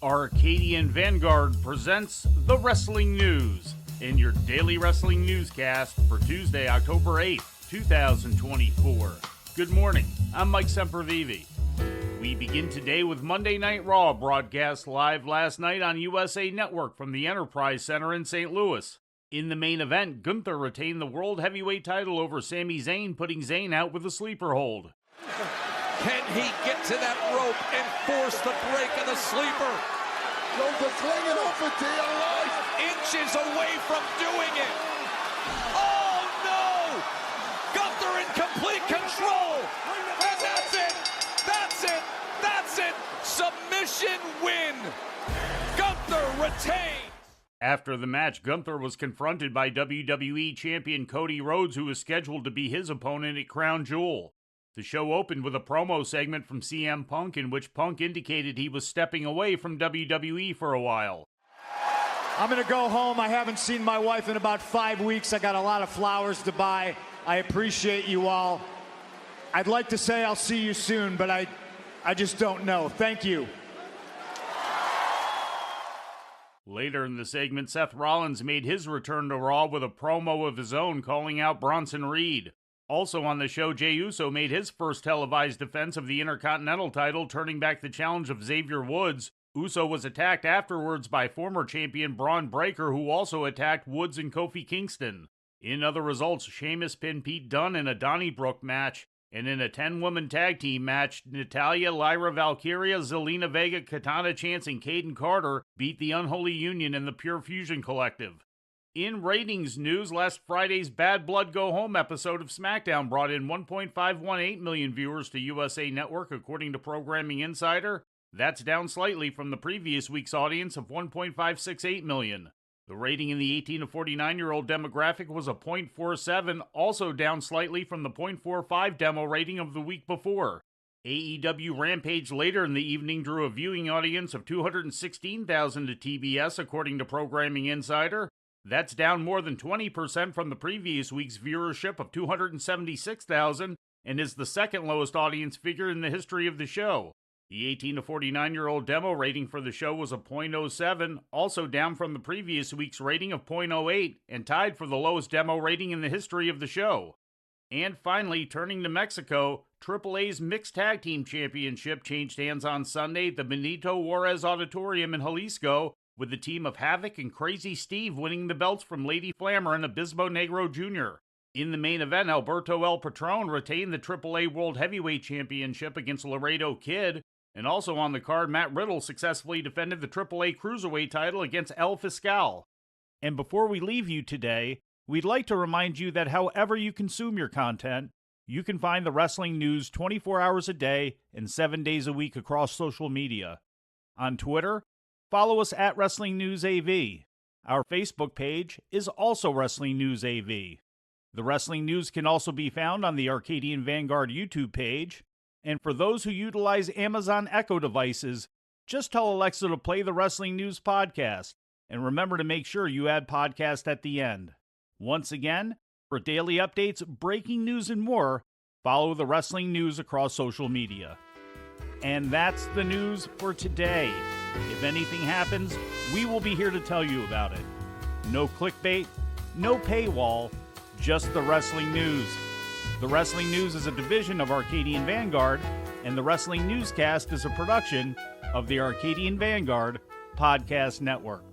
Arcadian Vanguard presents the Wrestling News in your daily wrestling newscast for Tuesday, October 8th, 2024. Good morning, I'm Mike Sempervive. We begin today with Monday Night Raw, broadcast live last night on USA Network from the Enterprise Center in St. Louis. In the main event, Gunther retained the World Heavyweight title over Sami Zayn, putting Zayn out with a sleeper hold. Can he get to that rope and force the break of the sleeper? Gunther clinging on for dear life. Inches away from doing it. Oh no! Gunther in complete control. And that's it. That's it. That's it. Submission win. Gunther retains. After the match, Gunther was confronted by WWE Champion Cody Rhodes, who was scheduled to be his opponent at Crown Jewel. The show opened with a promo segment from CM Punk in which Punk indicated he was stepping away from WWE for a while. I'm going to go home. I haven't seen my wife in about 5 weeks. I got a lot of flowers to buy. I appreciate you all. I'd like to say I'll see you soon, but I just don't know. Thank you. Later in the segment, Seth Rollins made his return to Raw with a promo of his own calling out Bronson Reed. Also on the show, Jey Uso made his first televised defense of the Intercontinental title, turning back the challenge of Xavier Woods. Uso was attacked afterwards by former champion Braun Breaker, who also attacked Woods and Kofi Kingston. In other results, Sheamus pinned Pete Dunne in a Donnybrook match, and in a 10-woman tag team match, Natalya, Lyra Valkyria, Zelina Vega, Katana Chance, and Caden Carter beat the Unholy Union and the Pure Fusion Collective. In ratings news, last Friday's Bad Blood Go Home episode of SmackDown brought in 1.518 million viewers to USA Network, according to Programming Insider. That's down slightly from the previous week's audience of 1.568 million. The rating in the 18 to 49-year-old demographic was a .47, also down slightly from the .45 demo rating of the week before. AEW Rampage later in the evening drew a viewing audience of 216,000 to TBS, according to Programming Insider. That's down more than 20% from the previous week's viewership of 276,000 and is the second lowest audience figure in the history of the show. The 18 to 49-year-old demo rating for the show was a .07, also down from the previous week's rating of .08 and tied for the lowest demo rating in the history of the show. And finally, turning to Mexico, AAA's Mixed Tag Team Championship changed hands on Sunday at the Benito Juarez Auditorium in Jalisco, with the team of Havoc and Crazy Steve winning the belts from Lady Flammer and Abismo Negro Jr. In the main event, Alberto El Patron retained the AAA World Heavyweight Championship against Laredo Kid, and also on the card, Matt Riddle successfully defended the AAA Cruiserweight title against El Fiscal. And before we leave you today, we'd like to remind you that however you consume your content, you can find the wrestling news 24 hours a day and 7 days a week across social media. On Twitter, follow us at Wrestling News AV. Our Facebook page is also Wrestling News AV. The Wrestling News can also be found on the Arcadian Vanguard YouTube page. And for those who utilize Amazon Echo devices, just tell Alexa to play the Wrestling News podcast. And remember to make sure you add podcast at the end. Once again, for daily updates, breaking news, and more, follow the Wrestling News across social media. And that's the news for today. If anything happens, we will be here to tell you about it. No clickbait, no paywall, just the Wrestling News. The Wrestling News is a division of Arcadian Vanguard, and the Wrestling Newscast is a production of the Arcadian Vanguard Podcast Network.